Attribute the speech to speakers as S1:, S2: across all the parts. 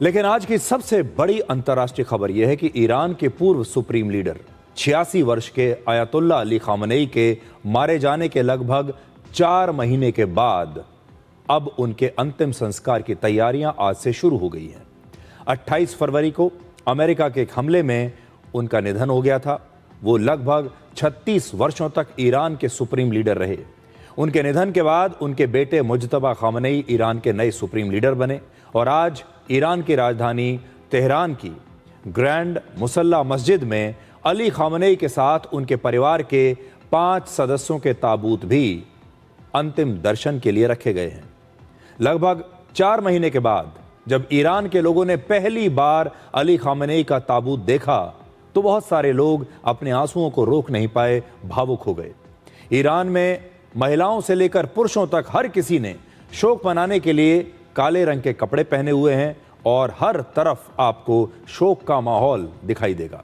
S1: लेकिन आज की सबसे बड़ी अंतर्राष्ट्रीय खबर यह है कि ईरान के पूर्व सुप्रीम लीडर 86 वर्ष के अयतुल्ला अली खामनेई के मारे जाने के लगभग 4 महीने के बाद अब उनके अंतिम संस्कार की तैयारियां आज से शुरू हो गई हैं। 28 फरवरी को अमेरिका के एक हमले में उनका निधन हो गया था। वो लगभग 36 वर्षों तक ईरान के सुप्रीम लीडर रहे। उनके निधन के बाद उनके बेटे मुज्तबा खामनेई ईरान के नए सुप्रीम लीडर बने और आज ईरान की राजधानी तेहरान की ग्रैंड मुसल्ला मस्जिद में अली खामनेई के साथ उनके परिवार के 5 सदस्यों के ताबूत भी अंतिम दर्शन के लिए रखे गए हैं। लगभग 4 महीने के बाद जब ईरान के लोगों ने पहली बार अली खामनेई का ताबूत देखा तो बहुत सारे लोग अपने आंसुओं को रोक नहीं पाए, भावुक हो गए। ईरान में महिलाओं से लेकर पुरुषों तक हर किसी ने शोक मनाने के लिए काले रंग के कपड़े पहने हुए हैं और हर तरफ आपको शोक का माहौल दिखाई देगा।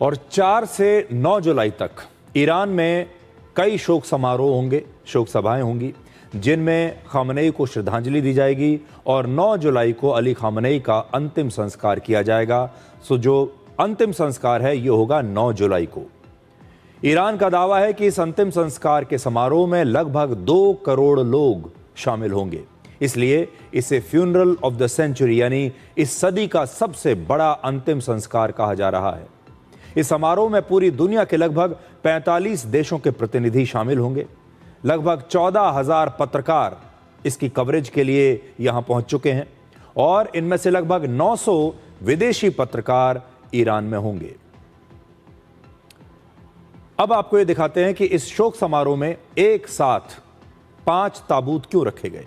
S1: और 4 से 9 जुलाई तक ईरान में कई शोक समारोह होंगे, शोक सभाएं होंगी जिनमें खामनेई को श्रद्धांजलि दी जाएगी और 9 जुलाई को अली खामनेई का अंतिम संस्कार किया जाएगा। सो जो अंतिम संस्कार है ये होगा 9 जुलाई को। ईरान का दावा है कि इस अंतिम संस्कार के समारोह में लगभग 2 करोड़ लोग शामिल होंगे, इसलिए इसे फ्यूनरल ऑफ द सेंचुरी यानी इस सदी का सबसे बड़ा अंतिम संस्कार कहा जा रहा है। इस समारोह में पूरी दुनिया के लगभग 45 देशों के प्रतिनिधि शामिल होंगे। लगभग 14,000 पत्रकार इसकी कवरेज के लिए यहां पहुंच चुके हैं और इनमें से लगभग 900 विदेशी पत्रकार ईरान में होंगे। अब आपको यह दिखाते हैं कि इस शोक समारोह में एक साथ 5 ताबूत क्यों रखे गए।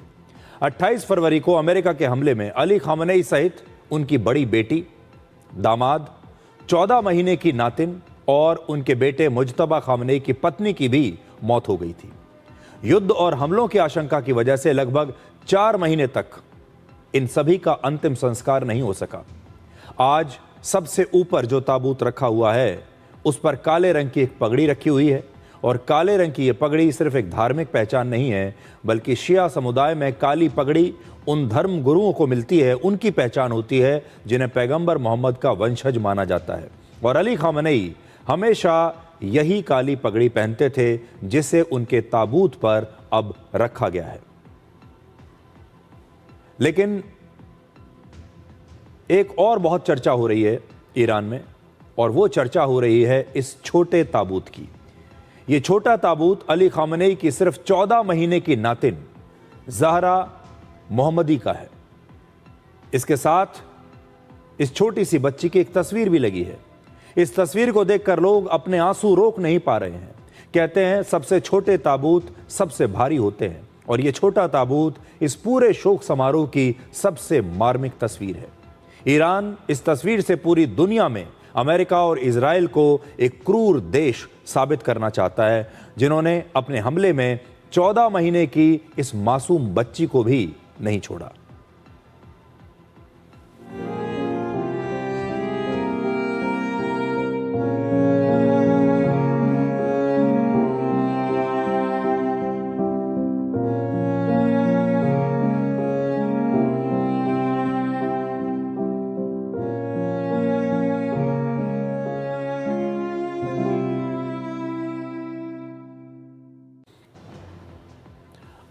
S1: 28 फरवरी को अमेरिका के हमले में अली खामनेई सहित उनकी बड़ी बेटी, दामाद, 14 महीने की नातिन और उनके बेटे मुज्तबा खामनेई की पत्नी की भी मौत हो गई थी। युद्ध और हमलों की आशंका की वजह से लगभग 4 महीने तक इन सभी का अंतिम संस्कार नहीं हो सका। आज सबसे ऊपर जो ताबूत रखा हुआ है उस पर काले रंग की एक पगड़ी रखी हुई है और काले रंग की यह पगड़ी सिर्फ एक धार्मिक पहचान नहीं है बल्कि शिया समुदाय में काली पगड़ी उन धर्म गुरुओं को मिलती है, उनकी पहचान होती है जिन्हें पैगंबर मोहम्मद का वंशज माना जाता है। और अली खामनेई हमेशा यही काली पगड़ी पहनते थे जिसे उनके ताबूत पर अब रखा गया है। लेकिन एक और बहुत चर्चा हो रही है ईरान में और वो चर्चा हो रही है इस छोटे ताबूत की। ये छोटा ताबूत अली खामनेई की सिर्फ 14 महीने की नातिन ज़हरा मोहम्मदी का है। इसके साथ इस छोटी सी बच्ची की एक तस्वीर भी लगी है। इस तस्वीर को देखकर लोग अपने आंसू रोक नहीं पा रहे हैं। कहते हैं सबसे छोटे ताबूत सबसे भारी होते हैं और ये छोटा ताबूत इस पूरे शोक समारोह की सबसे मार्मिक तस्वीर है। ईरान इस तस्वीर से पूरी दुनिया में अमेरिका और इजराइल को एक क्रूर देश साबित करना चाहता है जिन्होंने अपने हमले में 14 महीने की इस मासूम बच्ची को भी नहीं छोड़ा।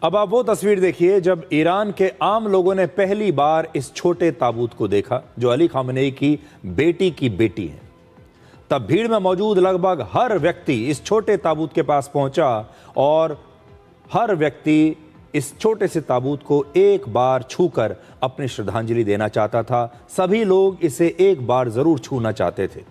S1: अब आप वो तस्वीर देखिए जब ईरान के आम लोगों ने पहली बार इस छोटे ताबूत को देखा जो अली खामनेई की बेटी है। तब भीड़ में मौजूद लगभग हर व्यक्ति इस छोटे ताबूत के पास पहुंचा और हर व्यक्ति इस छोटे से ताबूत को एक बार छूकर अपनी श्रद्धांजलि देना चाहता था। सभी लोग इसे एक बार जरूर छूना चाहते थे।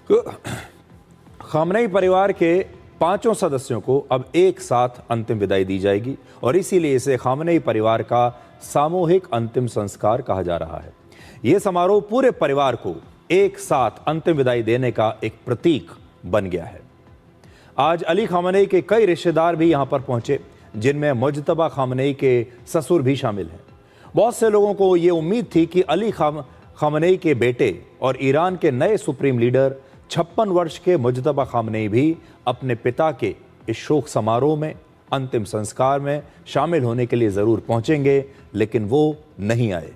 S1: खामनेई परिवार के 5 सदस्यों को अब एक साथ अंतिम विदाई दी जाएगी और इसीलिए इसे खामनेई परिवार का सामूहिक अंतिम संस्कार कहा जा रहा है। यह समारोह पूरे परिवार को एक साथ अंतिम विदाई देने का एक प्रतीक बन गया है। आज अली खामनेई के कई रिश्तेदार भी यहां पर पहुंचे, जिनमें मुज्तबा खामनेई के ससुर भी शामिल हैं। बहुत से लोगों को ये उम्मीद थी कि अली खामनेई के बेटे और ईरान के नए सुप्रीम लीडर 56 वर्ष के मुज्तबा खामनेई भी अपने पिता के इस शोक समारोह में, अंतिम संस्कार में शामिल होने के लिए ज़रूर पहुंचेंगे, लेकिन वो नहीं आए।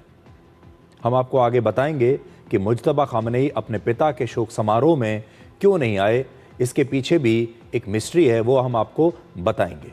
S1: हम आपको आगे बताएंगे कि मुज्तबा खामनेई अपने पिता के शोक समारोह में क्यों नहीं आए। इसके पीछे भी एक मिस्ट्री है, वो हम आपको बताएंगे।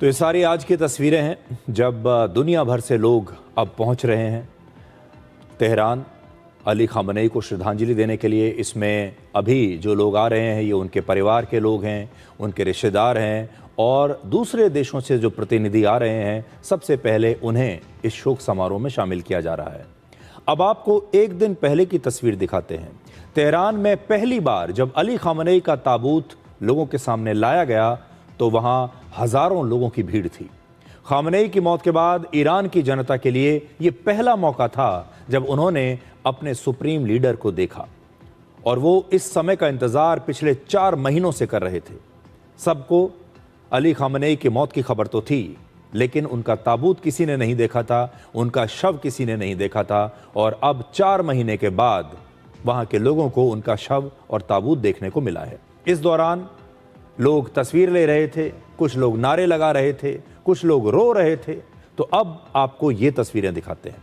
S1: तो ये सारी आज की तस्वीरें हैं जब दुनिया भर से लोग अब पहुंच रहे हैं तेहरान अली खामनेई को श्रद्धांजलि देने के लिए। इसमें अभी जो लोग आ रहे हैं ये उनके परिवार के लोग हैं, उनके रिश्तेदार हैं और दूसरे देशों से जो प्रतिनिधि आ रहे हैं, सबसे पहले उन्हें इस शोक समारोह में शामिल किया जा रहा है। अब आपको एक दिन पहले की तस्वीर दिखाते हैं। तेहरान में पहली बार जब अली खामनेई का ताबूत लोगों के सामने लाया गया तो वहां हजारों लोगों की भीड़ थी। खामनेई की मौत के बाद ईरान की जनता के लिए यह पहला मौका था जब उन्होंने अपने सुप्रीम लीडर को देखा और वो इस समय का इंतजार पिछले 4 महीनों से कर रहे थे। सबको अली खामनेई की मौत की खबर तो थी, लेकिन उनका ताबूत किसी ने नहीं देखा था, उनका शव किसी ने नहीं देखा था और अब 4 महीने के बाद वहां के लोगों को उनका शव और ताबूत देखने को मिला है। इस दौरान लोग तस्वीर ले रहे थे, कुछ लोग नारे लगा रहे थे, कुछ लोग रो रहे थे। तो अब आपको ये तस्वीरें दिखाते हैं।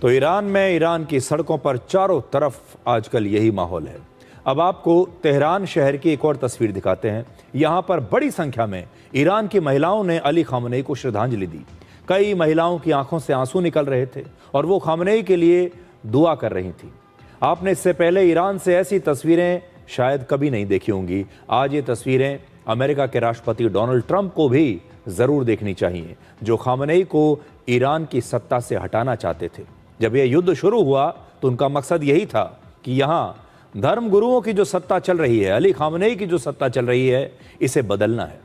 S1: तो ईरान की सड़कों पर चारों तरफ आजकल यही माहौल है। अब आपको तेहरान शहर की एक और तस्वीर दिखाते हैं। यहाँ पर बड़ी संख्या में ईरान की महिलाओं ने अली खामनेई को श्रद्धांजलि दी। कई महिलाओं की आंखों से आंसू निकल रहे थे और वो खामनेई के लिए दुआ कर रही थी। आपने इससे पहले ईरान से ऐसी तस्वीरें शायद कभी नहीं देखी होंगी। आज ये तस्वीरें अमेरिका के राष्ट्रपति डोनाल्ड ट्रंप को भी ज़रूर देखनी चाहिए, जो खामनेई को ईरान की सत्ता से हटाना चाहते थे। जब यह युद्ध शुरू हुआ तो उनका मकसद यही था कि यहाँ धर्म गुरुओं की जो सत्ता चल रही है, अली खामनेई की जो सत्ता चल रही है, इसे बदलना है।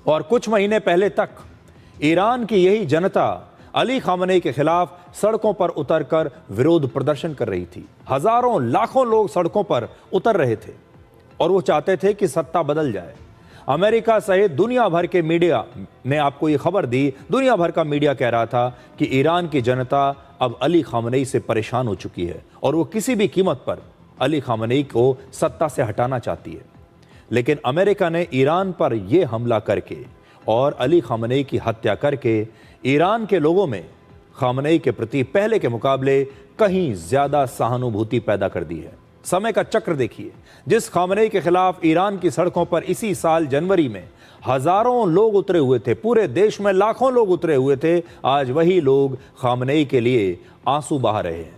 S1: और कुछ महीने पहले तक ईरान की यही जनता अली खामनेई के खिलाफ सड़कों पर उतरकर विरोध प्रदर्शन कर रही थी। हजारों लाखों लोग सड़कों पर उतर रहे थे और वो चाहते थे कि सत्ता बदल जाए। अमेरिका सहित दुनिया भर के मीडिया ने आपको ये खबर दी, दुनिया भर का मीडिया कह रहा था कि ईरान की जनता अब अली खामनेई से परेशान हो चुकी है और वो किसी भी कीमत पर अली खामनेई को सत्ता से हटाना चाहती है। लेकिन अमेरिका ने ईरान पर यह हमला करके और अली खामनेई की हत्या करके ईरान के लोगों में खामनेई के प्रति पहले के मुकाबले कहीं ज्यादा सहानुभूति पैदा कर दी है। समय का चक्र देखिए। जिस खामनेई के खिलाफ ईरान की सड़कों पर इसी साल जनवरी में हजारों लोग उतरे हुए थे, पूरे देश में लाखों लोग उतरे हुए थे, आज वही लोग खामनेई के लिए आंसू बहा रहे हैं।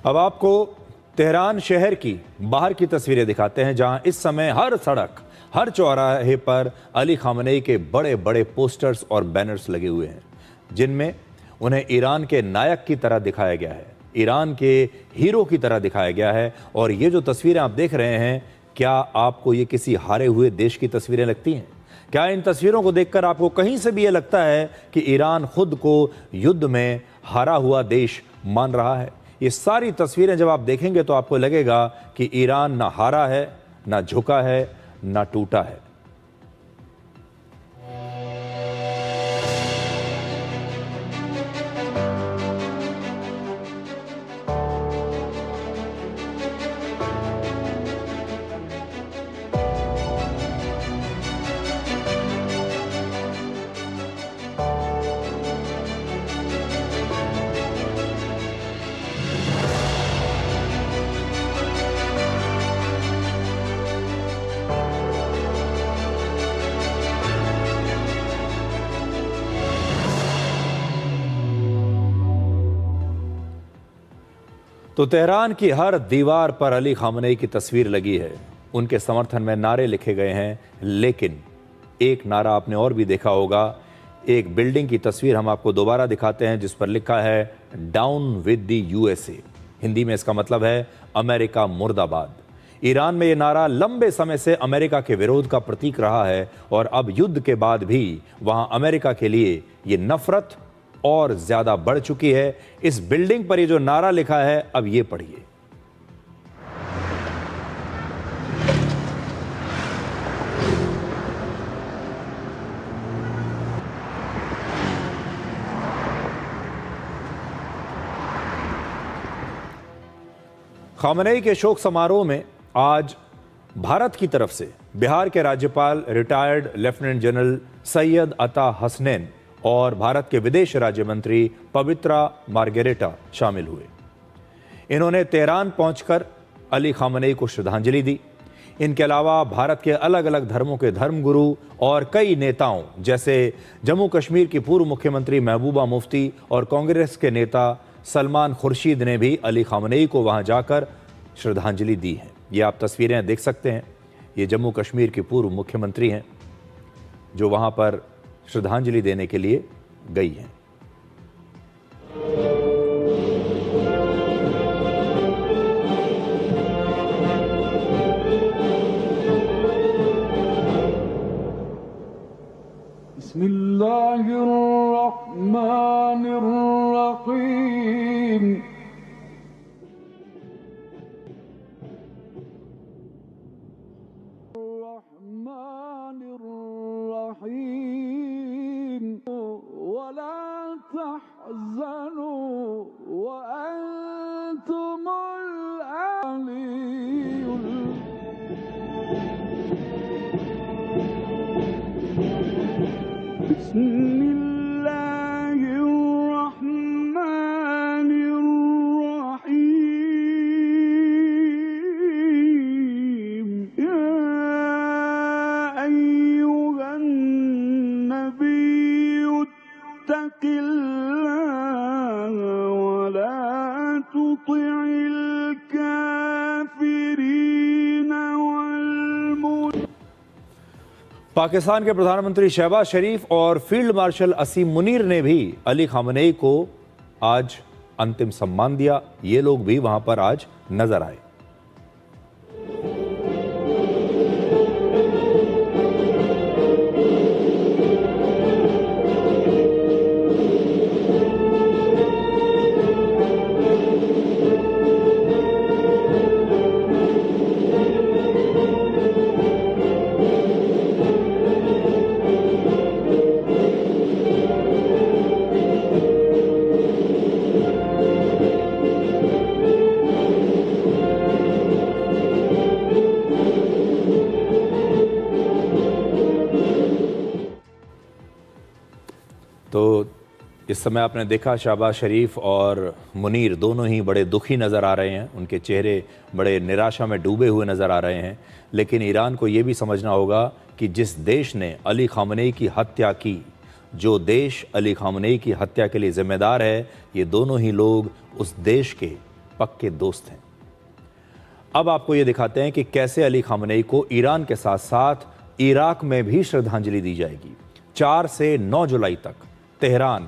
S1: अब आपको तेहरान शहर की बाहर की तस्वीरें दिखाते हैं, जहां इस समय हर सड़क, हर चौराहे पर अली खामनेई के बड़े बड़े पोस्टर्स और बैनर्स लगे हुए हैं, जिनमें उन्हें ईरान के नायक की तरह दिखाया गया है, ईरान के हीरो की तरह दिखाया गया है। और ये जो तस्वीरें आप देख रहे हैं, क्या आपको ये किसी हारे हुए देश की तस्वीरें लगती हैं? क्या इन तस्वीरों को देखकर आपको कहीं से भी ये लगता है कि ईरान खुद को युद्ध में हारा हुआ देश मान रहा है? ये सारी तस्वीरें जब आप देखेंगे तो आपको लगेगा कि ईरान ना हारा है, ना झुका है, ना टूटा है। तो तेहरान की हर दीवार पर अली खामनेई की तस्वीर लगी है, उनके समर्थन में नारे लिखे गए हैं। लेकिन एक नारा आपने और भी देखा होगा, एक बिल्डिंग की तस्वीर हम आपको दोबारा दिखाते हैं, जिस पर लिखा है down with the USA. Hindi में इसका मतलब है अमेरिका मुर्दाबाद। ईरान में यह नारा लंबे समय से अमेरिका के विरोध का प्रतीक रहा है और अब युद्ध के बाद भी वहां अमेरिका के लिए ये नफरत और ज्यादा बढ़ चुकी है। इस बिल्डिंग पर ये जो नारा लिखा है, अब ये पढ़िए। खामनेई के शोक समारोह में आज भारत की तरफ से बिहार के राज्यपाल रिटायर्ड लेफ्टिनेंट जनरल सैयद अता हसनैन और भारत के विदेश राज्य मंत्री पवित्रा मार्गरेटा शामिल हुए। इन्होंने तेहरान पहुंचकर अली खामनेई को श्रद्धांजलि दी। इनके अलावा भारत के अलग अलग धर्मों के धर्मगुरु और कई नेताओं, जैसे जम्मू कश्मीर की पूर्व मुख्यमंत्री महबूबा मुफ्ती और कांग्रेस के नेता सलमान खुर्शीद ने भी अली खामनेई को वहां जाकर श्रद्धांजलि दी है। ये आप तस्वीरें देख सकते हैं। ये जम्मू कश्मीर की पूर्व मुख्यमंत्री हैं जो वहां पर श्रद्धांजलि देने के लिए गई हैं।
S2: बिस्मिल्लाहिर्रहमानिर्रहीम। वला तहज़नु वअंतुमुल आलियून। बिस्मिल्लाहिर्रहमानिर्रहीम। या अय्युहन नबिय्यु इत्तक़िल्लाह वला तुति'ल काफ़िरीन वल
S1: पाकिस्तान के प्रधानमंत्री शहबाज शरीफ और फील्ड मार्शल असीम मुनीर ने भी अली खामनेई को आज अंतिम सम्मान दिया। ये लोग भी वहां पर आज नजर आए। तो इस समय आपने देखा शहबाज शरीफ और मुनीर दोनों ही बड़े दुखी नज़र आ रहे हैं। उनके चेहरे बड़े निराशा में डूबे हुए नज़र आ रहे हैं। लेकिन ईरान को ये भी समझना होगा कि जिस देश ने अली खामनेई की हत्या की, जो देश अली खामनेई की हत्या के लिए जिम्मेदार है, ये दोनों ही लोग उस देश के पक्के दोस्त हैं। अब आपको ये दिखाते हैं कि कैसे अली खामनेई को ईरान के साथ साथ इराक में भी श्रद्धांजलि दी जाएगी। 4 से 9 जुलाई तक तेहरान,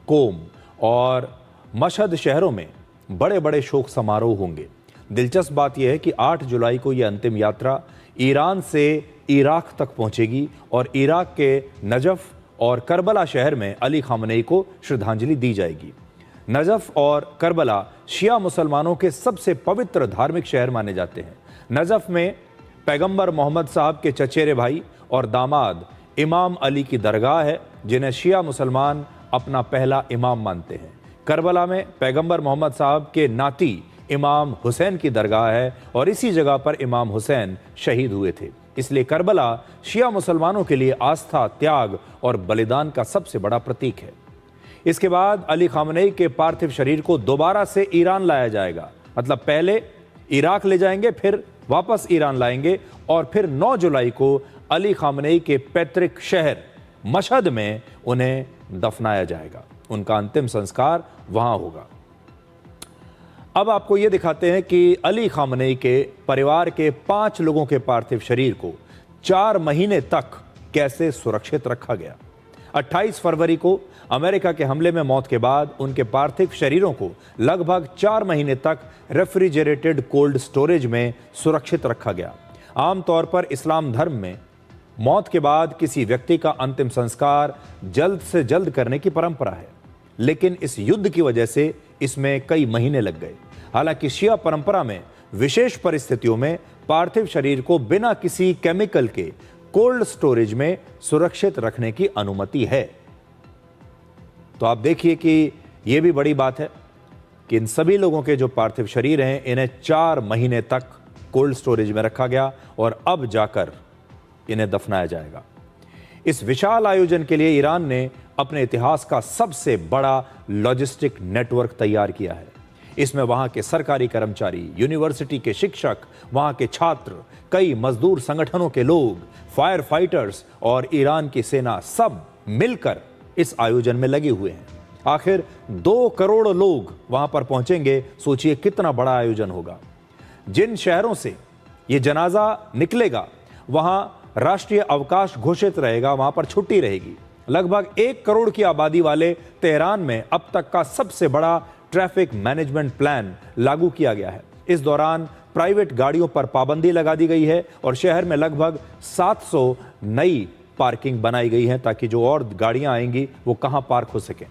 S1: कोम और मशहद शहरों में बड़े बड़े शोक समारोह होंगे। दिलचस्प बात यह है कि 8 जुलाई को यह अंतिम यात्रा ईरान से इराक तक पहुंचेगी और इराक के नजफ और करबला शहर में अली खामनेई को श्रद्धांजलि दी जाएगी। नजफ और करबला शिया मुसलमानों के सबसे पवित्र धार्मिक शहर माने जाते हैं। नजफ में पैगंबर मोहम्मद साहब के चचेरे भाई और दामाद इमाम अली की दरगाह है, जिन्हें शिया मुसलमान अपना पहला इमाम मानते हैं। करबला में पैगंबर मोहम्मद साहब के नाती इमाम हुसैन की दरगाह है और इसी जगह पर इमाम हुसैन शहीद हुए थे। इसलिए करबला शिया मुसलमानों के लिए आस्था, त्याग और बलिदान का सबसे बड़ा प्रतीक है। इसके बाद अली खामनेई के पार्थिव शरीर को दोबारा से ईरान लाया जाएगा। मतलब पहले इराक ले जाएंगे, फिर वापस ईरान लाएंगे और फिर 9 जुलाई को अली खामनेई के पैतृक शहर मशहद में उन्हें दफनाया जाएगा। उनका अंतिम संस्कार वहां होगा। अब आपको यह दिखाते हैं कि अली खामनेई के परिवार के 5 लोगों के पार्थिव शरीर को 4 महीने तक कैसे सुरक्षित रखा गया। 28 फरवरी को अमेरिका के हमले में मौत के बाद उनके पार्थिव शरीरों को लगभग 4 महीने तक रेफ्रिजरेटेड कोल्ड स्टोरेज में सुरक्षित रखा गया। आमतौर पर इस्लाम धर्म में मौत के बाद किसी व्यक्ति का अंतिम संस्कार जल्द से जल्द करने की परंपरा है, लेकिन इस युद्ध की वजह से इसमें कई महीने लग गए। हालांकि शिया परंपरा में विशेष परिस्थितियों में पार्थिव शरीर को बिना किसी केमिकल के कोल्ड स्टोरेज में सुरक्षित रखने की अनुमति है। तो आप देखिए कि यह भी बड़ी बात है कि इन सभी लोगों के जो पार्थिव शरीर हैं, इन्हें 4 महीने तक कोल्ड स्टोरेज में रखा गया और अब जाकर इन्हें दफनाया जाएगा। इस विशाल आयोजन के लिए ईरान ने अपने इतिहास का सबसे बड़ा लॉजिस्टिक नेटवर्क तैयार किया है। इसमें वहां के सरकारी कर्मचारी, यूनिवर्सिटी के शिक्षक, वहां के छात्र, कई मजदूर संगठनों के लोग, फायर फाइटर्स और ईरान की सेना सब मिलकर इस आयोजन में लगे हुए हैं। आखिर 2 करोड़ लोग वहां पर पहुंचेंगे। सोचिए कितना बड़ा आयोजन होगा। जिन शहरों से ये जनाजा निकलेगा वहां राष्ट्रीय अवकाश घोषित रहेगा, वहां पर छुट्टी रहेगी। लगभग 1 करोड़ की आबादी वाले तेहरान में अब तक का सबसे बड़ा ट्रैफिक मैनेजमेंट प्लान लागू किया गया है। इस दौरान प्राइवेट गाड़ियों पर पाबंदी लगा दी गई है और शहर में लगभग 700 नई पार्किंग बनाई गई है ताकि जो और गाड़ियां आएंगी वो कहां पार्क हो सकें।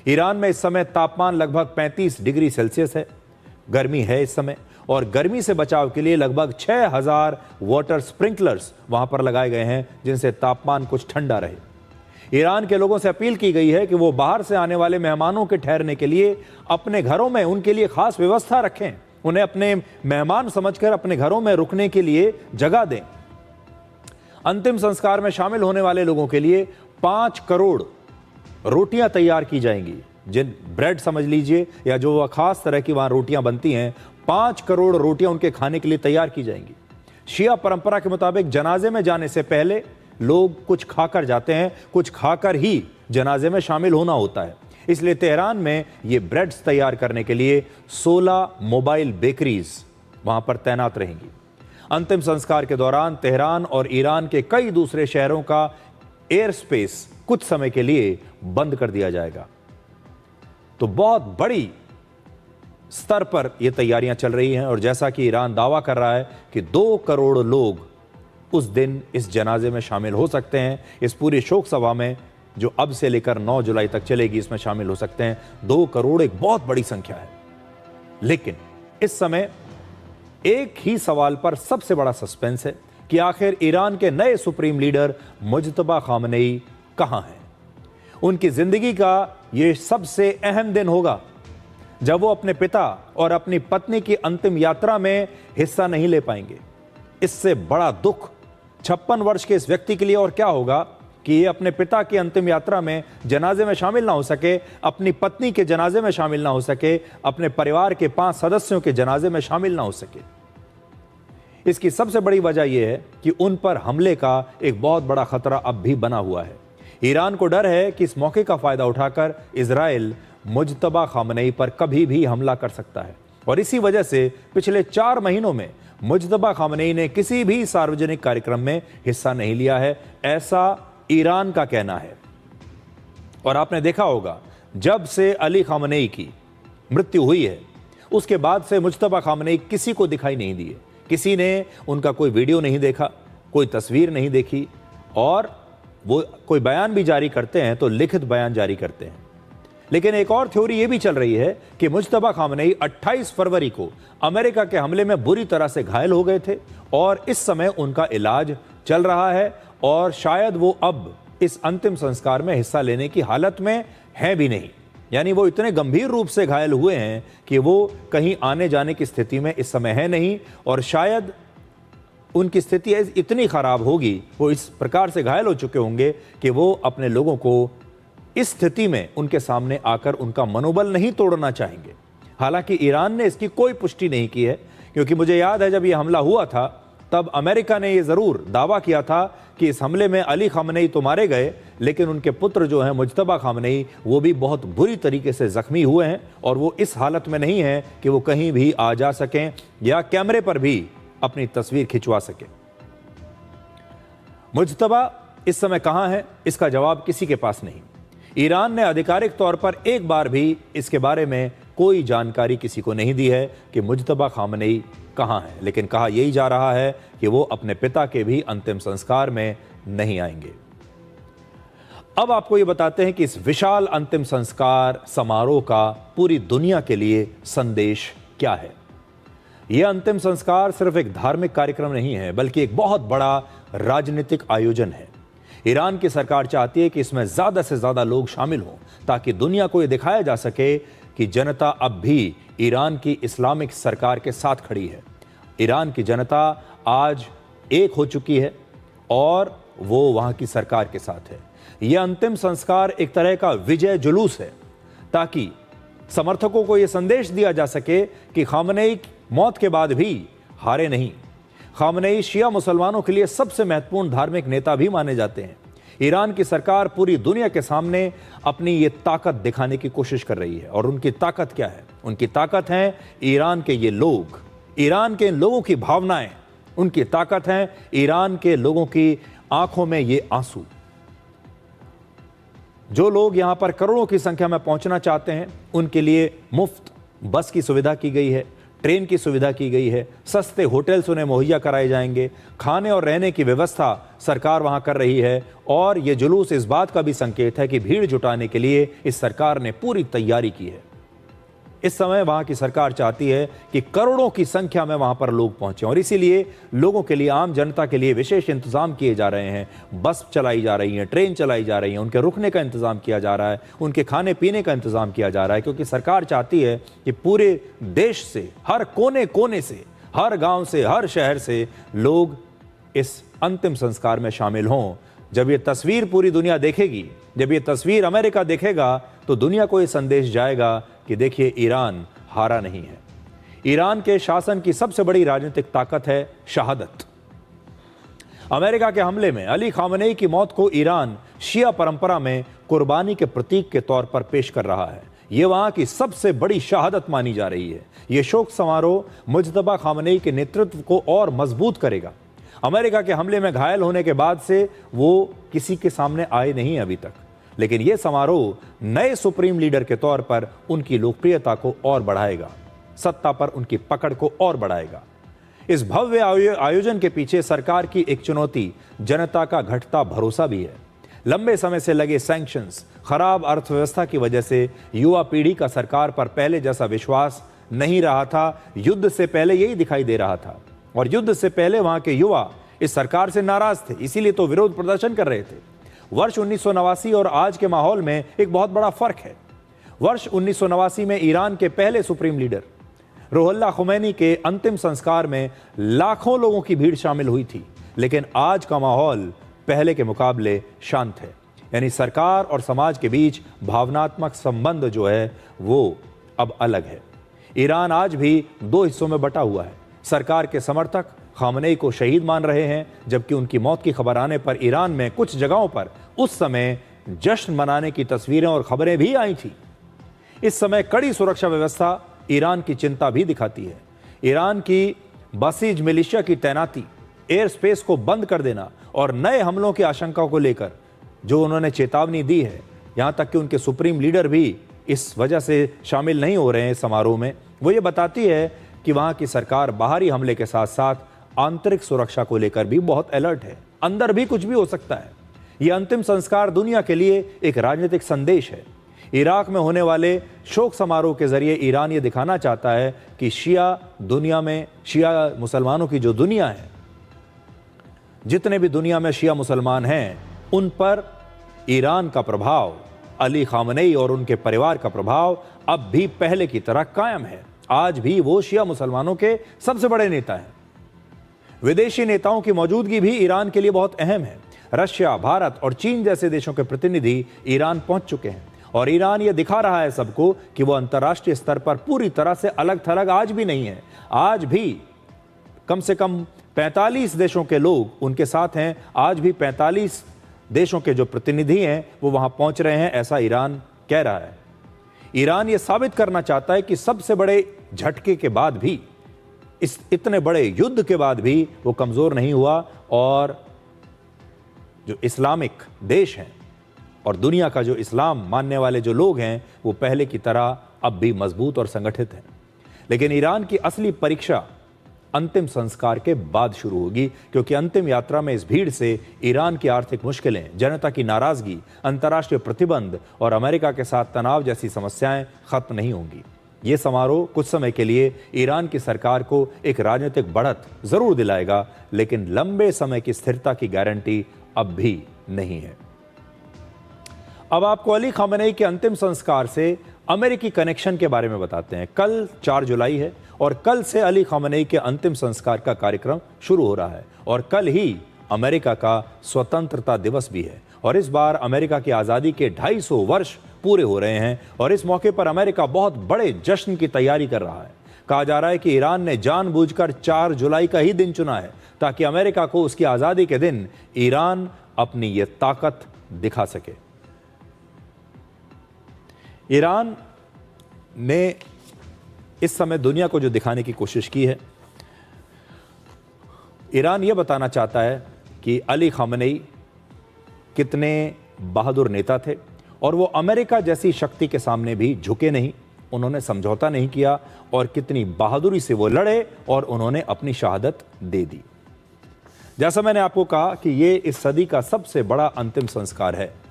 S1: ईरान में इस समय तापमान लगभग 35 डिग्री सेल्सियस है। गर्मी है इस समय और गर्मी से बचाव के लिए लगभग 6000 वाटर स्प्रिंकलर्स वहां पर लगाए गए हैं, जिनसे तापमान कुछ ठंडा रहे। ईरान के लोगों से अपील की गई है कि वो बाहर से आने वाले मेहमानों के ठहरने के लिए अपने घरों में उनके लिए खास व्यवस्था रखें। उन्हें अपने मेहमान समझकर अपने घरों में रुकने के लिए जगह दें। अंतिम संस्कार में शामिल होने वाले लोगों के लिए 5 करोड़ रोटियां तैयार की जाएंगी। जिन ब्रेड समझ लीजिए या जो खास तरह की वहां रोटियां बनती हैं, 5 करोड़ रोटियां उनके खाने के लिए तैयार की जाएंगी। शिया परंपरा के मुताबिक जनाजे में जाने से पहले लोग कुछ खाकर जाते हैं, कुछ खाकर ही जनाजे में शामिल होना होता है। इसलिए तेहरान में ये ब्रेड्स तैयार करने के लिए 16 मोबाइल बेकरीज वहां पर तैनात रहेंगी। अंतिम संस्कार के दौरान तेहरान और ईरान के कई दूसरे शहरों का एयर स्पेस कुछ समय के लिए बंद कर दिया जाएगा। तो बहुत बड़ी स्तर पर यह तैयारियां चल रही हैं और जैसा कि ईरान दावा कर रहा है कि 2 करोड़ लोग उस दिन इस जनाजे में शामिल हो सकते हैं। इस पूरी शोक सभा में जो अब से लेकर 9 जुलाई तक चलेगी, इसमें शामिल हो सकते हैं 2 करोड़। एक बहुत बड़ी संख्या है। लेकिन इस समय एक ही सवाल पर सबसे बड़ा सस्पेंस है कि आखिर ईरान के नए सुप्रीम लीडर मुज्तबा खामनेई कहां हैं। उनकी जिंदगी का यह सबसे अहम दिन होगा जब वो अपने पिता और अपनी पत्नी की अंतिम यात्रा में हिस्सा नहीं ले पाएंगे। इससे बड़ा दुख 56 वर्ष के इस व्यक्ति के लिए और क्या होगा कि ये अपने पिता की अंतिम यात्रा में जनाजे में शामिल ना हो सके, अपनी पत्नी के जनाजे में शामिल ना हो सके, अपने परिवार के 5 सदस्यों के जनाजे में शामिल ना हो सके। इसकी सबसे बड़ी वजह यह है कि उन पर हमले का एक बहुत बड़ा खतरा अब भी बना हुआ है। ईरान को डर है कि इस मौके का फायदा उठाकर इजराइल मुज्तबा खामनेई पर कभी भी हमला कर सकता है और इसी वजह से पिछले 4 महीनों में मुज्तबा खामनेई ने किसी भी सार्वजनिक कार्यक्रम में हिस्सा नहीं लिया है, ऐसा ईरान का कहना है। और आपने देखा होगा जब से अली खामनेई की मृत्यु हुई है उसके बाद से मुज्तबा खामनेई किसी को दिखाई नहीं दिए। किसी ने उनका कोई वीडियो नहीं देखा, कोई तस्वीर नहीं देखी और वो कोई बयान भी जारी करते हैं तो लिखित बयान जारी करते हैं। लेकिन एक और थ्योरी यह भी चल रही है कि मुज्तबा खामनेई 28 फरवरी को अमेरिका के हमले में बुरी तरह से घायल हो गए थे और इस समय उनका इलाज चल रहा है और शायद वो अब इस अंतिम संस्कार में हिस्सा लेने की हालत में हैं भी नहीं। यानी वो इतने गंभीर रूप से घायल हुए हैं कि वो कहीं आने जाने की स्थिति में इस समय है नहीं और शायद उनकी स्थिति इतनी खराब होगी, वो इस प्रकार से घायल हो चुके होंगे कि वो अपने लोगों को इस स्थिति में उनके सामने आकर उनका मनोबल नहीं तोड़ना चाहेंगे। हालांकि ईरान ने इसकी कोई पुष्टि नहीं की है, क्योंकि मुझे याद है जब यह हमला हुआ था तब अमेरिका ने यह जरूर दावा किया था कि इस हमले में अली खामनेई तो मारे गए, लेकिन उनके पुत्र जो हैं मुज्तबा खामनेई वो भी बहुत बुरी तरीके से जख्मी हुए हैं और वो इस हालत में नहीं है कि वो कहीं भी आ जा सकें या कैमरे पर भी अपनी तस्वीर खिंचवा सकें। मुज्तबा इस समय कहां है, इसका जवाब किसी के पास नहीं। ईरान ने आधिकारिक तौर पर एक बार भी इसके बारे में कोई जानकारी किसी को नहीं दी है कि मुज्तबा खामनेई कहां है, लेकिन कहा यही जा रहा है कि वो अपने पिता के भी अंतिम संस्कार में नहीं आएंगे। अब आपको ये बताते हैं कि इस विशाल अंतिम संस्कार समारोह का पूरी दुनिया के लिए संदेश क्या है। यह अंतिम संस्कार सिर्फ एक धार्मिक कार्यक्रम नहीं है, बल्कि एक बहुत बड़ा राजनीतिक आयोजन है। ईरान की सरकार चाहती है कि इसमें ज्यादा से ज्यादा लोग शामिल हों ताकि दुनिया को यह दिखाया जा सके कि जनता अब भी ईरान की इस्लामिक सरकार के साथ खड़ी है। ईरान की जनता आज एक हो चुकी है और वो वहां की सरकार के साथ है। यह अंतिम संस्कार एक तरह का विजय जुलूस है ताकि समर्थकों को यह संदेश दिया जा सके कि खामनेई मौत के बाद भी हारे नहीं। खामनेई शिया मुसलमानों के लिए सबसे महत्वपूर्ण धार्मिक नेता भी माने जाते हैं। ईरान की सरकार पूरी दुनिया के सामने अपनी ये ताकत दिखाने की कोशिश कर रही है और उनकी ताकत क्या है? उनकी ताकत है ईरान के ये लोग, ईरान के लोगों की भावनाएं, उनकी ताकत है ईरान के लोगों की आंखों में ये आंसू। जो लोग यहां पर करोड़ों की संख्या में पहुंचना चाहते हैं उनके लिए मुफ्त बस की सुविधा की गई है, ट्रेन की सुविधा की गई है, सस्ते होटल्स उन्हें मुहैया कराए जाएंगे, खाने और रहने की व्यवस्था सरकार वहां कर रही है और यह जुलूस इस बात का भी संकेत है कि भीड़ जुटाने के लिए इस सरकार ने पूरी तैयारी की है। इस समय वहां की सरकार चाहती है कि करोड़ों की संख्या में वहां पर लोग पहुंचे और इसीलिए लोगों के लिए, आम जनता के लिए विशेष इंतजाम किए जा रहे हैं। बस चलाई जा रही है, ट्रेन चलाई जा रही है, उनके रुकने का इंतजाम किया जा रहा है, उनके खाने पीने का इंतजाम किया जा रहा है, क्योंकि सरकार चाहती है कि पूरे देश से, हर कोने कोने से, हर गांव से, हर शहर से लोग इस अंतिम संस्कार में शामिल हों। जब ये तस्वीर पूरी दुनिया देखेगी, जब ये तस्वीर अमेरिका देखेगा, तो दुनिया को ये संदेश जाएगा कि देखिए ईरान हारा नहीं है। ईरान के शासन की सबसे बड़ी राजनीतिक ताकत है शहादत। अमेरिका के हमले में अली खामनेई की मौत को ईरान शिया परंपरा में कुर्बानी के प्रतीक के तौर पर पेश कर रहा है। यह वहां की सबसे बड़ी शहादत मानी जा रही है। ये शोक समारोह मुज्तबा खामनेई के नेतृत्व को और मजबूत करेगा। अमेरिका के हमले में घायल होने के बाद से वो किसी के सामने आए नहीं अभी तक, लेकिन यह समारोह नए सुप्रीम लीडर के तौर पर उनकी लोकप्रियता को और बढ़ाएगा, सत्ता पर उनकी पकड़ को और बढ़ाएगा। इस भव्य आयोजन के पीछे सरकार की एक चुनौती जनता का घटता भरोसा भी है। लंबे समय से लगे सैंक्शंस, खराब अर्थव्यवस्था की वजह से युवा पीढ़ी का सरकार पर पहले जैसा विश्वास नहीं रहा था। युद्ध से पहले यही दिखाई दे रहा था और युद्ध से पहले वहां के युवा इस सरकार से नाराज थे, इसीलिए तो विरोध प्रदर्शन कर रहे थे। वर्ष 1989 और आज के माहौल में एक बहुत बड़ा फर्क है। वर्ष 1989 में ईरान के पहले सुप्रीम लीडर रुहुल्लाह खुमैनी के अंतिम संस्कार में लाखों लोगों की भीड़ शामिल हुई थी, लेकिन आज का माहौल पहले के मुकाबले शांत है। यानी सरकार और समाज के बीच भावनात्मक संबंध जो है वो अब अलग है। ईरान आज भी दो हिस्सों में बटा हुआ है। सरकार के समर्थक खामनेई को शहीद मान रहे हैं, जबकि उनकी मौत की खबर आने पर ईरान में कुछ जगहों पर उस समय जश्न मनाने की तस्वीरें और खबरें भी आई थी। इस समय कड़ी सुरक्षा व्यवस्था ईरान की चिंता भी दिखाती है। ईरान की बसीज मिलिशिया की तैनाती, एयर स्पेस को बंद कर देना और नए हमलों की आशंका को लेकर जो उन्होंने चेतावनी दी है, यहां तक कि उनके सुप्रीम लीडर भी इस वजह से शामिल नहीं हो रहे हैं समारोह में, वो ये बताती है कि वहां की सरकार बाहरी हमले के साथ साथ आंतरिक सुरक्षा को लेकर भी बहुत अलर्ट है। अंदर भी कुछ भी हो सकता है। यह अंतिम संस्कार दुनिया के लिए एक राजनीतिक संदेश है। इराक में होने वाले शोक समारोह के जरिए ईरान ये दिखाना चाहता है कि शिया मुसलमानों की जो दुनिया है, जितने भी दुनिया में शिया मुसलमान हैं, उन पर ईरान का प्रभाव, अली खामनेई और उनके परिवार का प्रभाव अब भी पहले की तरह कायम है। आज भी वो शिया मुसलमानों के सबसे बड़े नेता हैं। विदेशी नेताओं की मौजूदगी भी ईरान के लिए बहुत अहम है। रशिया, भारत और चीन जैसे देशों के प्रतिनिधि ईरान पहुंच चुके हैं और ईरान ये दिखा रहा है सबको कि वो अंतर्राष्ट्रीय स्तर पर पूरी तरह से अलग थलग आज भी नहीं है। आज भी कम से कम 45 देशों के लोग उनके साथ हैं। आज भी 45 देशों के जो प्रतिनिधि हैं वो वहां पहुंच रहे हैं, ऐसा ईरान कह रहा है। ईरान ये साबित करना चाहता है कि सबसे बड़े झटके के बाद भी, इस इतने बड़े युद्ध के बाद भी वो कमजोर नहीं हुआ और जो इस्लामिक देश हैं और दुनिया का जो इस्लाम मानने वाले जो लोग हैं वो पहले की तरह अब भी मजबूत और संगठित हैं। लेकिन ईरान की असली परीक्षा अंतिम संस्कार के बाद शुरू होगी, क्योंकि अंतिम यात्रा में इस भीड़ से ईरान की आर्थिक मुश्किलें, जनता की नाराजगी, अंतर्राष्ट्रीय प्रतिबंध और अमेरिका के साथ तनाव जैसी समस्याएं खत्म नहीं होंगी। ये समारोह कुछ समय के लिए ईरान की सरकार को एक राजनीतिक बढ़त जरूर दिलाएगा, लेकिन लंबे समय की स्थिरता की गारंटी अब भी नहीं है। अब आपको अली खामनेई के अंतिम संस्कार से अमेरिकी कनेक्शन के बारे में बताते हैं। कल 4 जुलाई है और कल से अली खामनेई के अंतिम संस्कार का कार्यक्रम शुरू हो रहा है और कल ही अमेरिका का स्वतंत्रता दिवस भी है और इस बार अमेरिका की आज़ादी के 250 वर्ष पूरे हो रहे हैं और इस मौके पर अमेरिका बहुत बड़े जश्न की तैयारी कर रहा है। कहा जा रहा है कि ईरान ने जानबूझकर 4 जुलाई का ही दिन चुना है ताकि अमेरिका को उसकी आज़ादी के दिन ईरान अपनी ये ताकत दिखा सके। ईरान ने इस समय दुनिया को जो दिखाने की कोशिश की है, ईरान ये बताना चाहता है कि अली खामनेई कितने बहादुर नेता थे और वो अमेरिका जैसी शक्ति के सामने भी झुके नहीं, उन्होंने समझौता नहीं किया और कितनी बहादुरी से वो लड़े और उन्होंने अपनी शहादत दे दी। जैसा मैंने आपको कहा कि ये इस सदी का सबसे बड़ा अंतिम संस्कार है,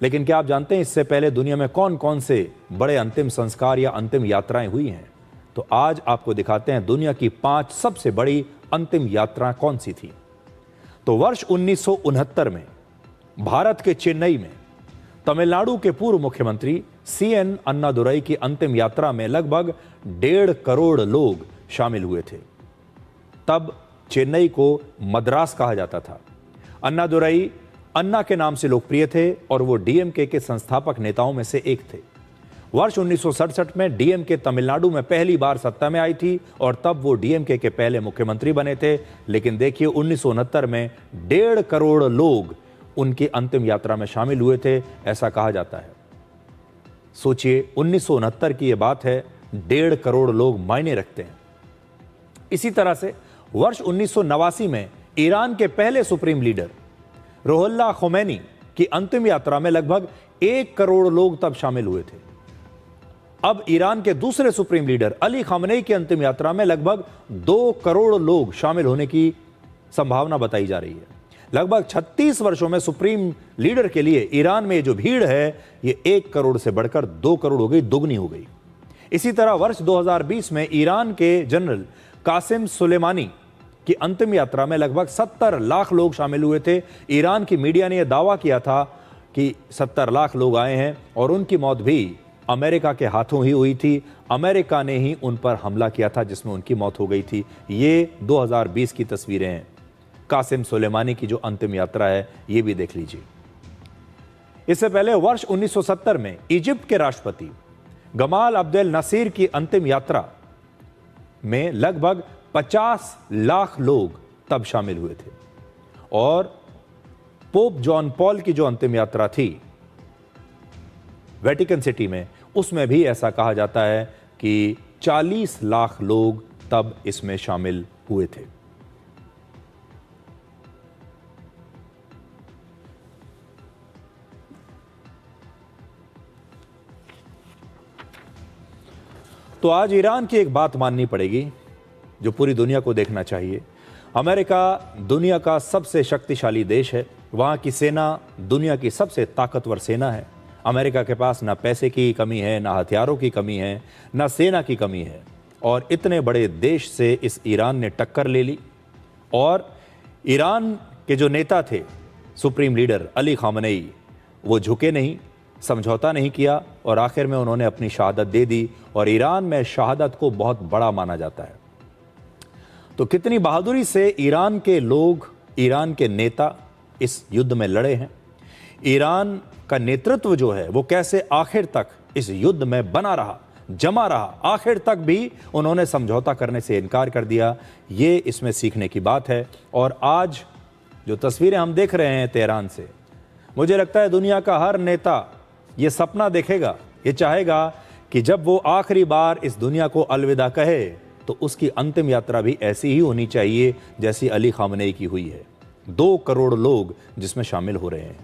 S1: लेकिन क्या आप जानते हैं इससे पहले दुनिया में कौन कौन से बड़े अंतिम संस्कार या अंतिम यात्राएं हुई हैं? तो आज आपको दिखाते हैं दुनिया की 5 सबसे बड़ी अंतिम यात्रा कौन सी थी। तो वर्ष 1969 में भारत के चेन्नई में तमिलनाडु के पूर्व मुख्यमंत्री CN अन्नादुरई की अंतिम यात्रा में लगभग 1.5 करोड़ लोग शामिल हुए थे। तब चेन्नई को मद्रास कहा जाता था। अन्नादुरई अन्ना के नाम से लोकप्रिय थे और वो DMK के संस्थापक नेताओं में से एक थे। वर्ष 1967 में DMK तमिलनाडु में पहली बार सत्ता में आई थी और तब वो DMK के पहले मुख्यमंत्री बने थे। लेकिन देखिए 1969 में 1.5 करोड़ लोग उनकी अंतिम यात्रा में शामिल हुए थे, ऐसा कहा जाता है। सोचिए 1969 की ये बात है, 1.5 करोड़ लोग मायने रखते हैं। इसी तरह से वर्ष 1989 में ईरान के पहले सुप्रीम लीडर रुहुल्लाह खोमैनी की अंतिम यात्रा में लगभग 1 करोड़ लोग तब शामिल हुए थे। अब ईरान के दूसरे सुप्रीम लीडर अली खामनेई की अंतिम यात्रा में लगभग 2 करोड़ लोग शामिल होने की संभावना बताई जा रही है। लगभग 36 वर्षों में सुप्रीम लीडर के लिए ईरान में जो भीड़ है ये 1 करोड़ से बढ़कर 2 करोड़ हो गई, दोगुनी हो गई। इसी तरह वर्ष 2020 में ईरान के जनरल कासिम सुलेमानी की अंतिम यात्रा में लगभग 70 लाख लोग शामिल हुए थे। ईरान की मीडिया ने यह दावा किया था कि 70 लाख लोग आए हैं और उनकी मौत भी अमेरिका के हाथों ही हुई थी। अमेरिका ने ही उन पर हमला किया था जिसमें उनकी मौत हो गई थी। ये 2020 की तस्वीरें हैं। कासिम सुलेमानी की जो अंतिम यात्रा है ये भी देख लीजिए। इससे पहले वर्ष 1970 में इजिप्ट के राष्ट्रपति गमाल अब्देल नासिर की अंतिम यात्रा में लगभग 50 लाख लोग तब शामिल हुए थे और पोप जॉन पॉल की जो अंतिम यात्रा थी वेटिकन सिटी में, उसमें भी ऐसा कहा जाता है कि 40 लाख लोग तब इसमें शामिल हुए थे। तो आज ईरान की एक बात माननी पड़ेगी जो पूरी दुनिया को देखना चाहिए। अमेरिका दुनिया का सबसे शक्तिशाली देश है। वहाँ की सेना दुनिया की सबसे ताकतवर सेना है। अमेरिका के पास ना पैसे की कमी है, ना हथियारों की कमी है, ना सेना की कमी है। और इतने बड़े देश से इस ईरान ने टक्कर ले ली और ईरान के जो नेता थे सुप्रीम लीडर अली खामनेई, वो झुके नहीं, समझौता नहीं किया और आखिर में उन्होंने अपनी शहादत दे दी। और ईरान में शहादत को बहुत बड़ा माना जाता है। तो कितनी बहादुरी से ईरान के लोग, ईरान के नेता इस युद्ध में लड़े हैं। ईरान का नेतृत्व जो है वो कैसे आखिर तक इस युद्ध में बना रहा, जमा रहा, आखिर तक भी उन्होंने समझौता करने से इनकार कर दिया। ये इसमें सीखने की बात है। और आज जो तस्वीरें हम देख रहे हैं तेहरान से, मुझे लगता है दुनिया का हर नेता ये सपना देखेगा, ये चाहेगा कि जब वो आखिरी बार इस दुनिया को अलविदा कहे तो उसकी अंतिम यात्रा भी ऐसी ही होनी चाहिए जैसी अली खामनेई की हुई है। 2 करोड़ लोग जिसमें शामिल हो रहे हैं।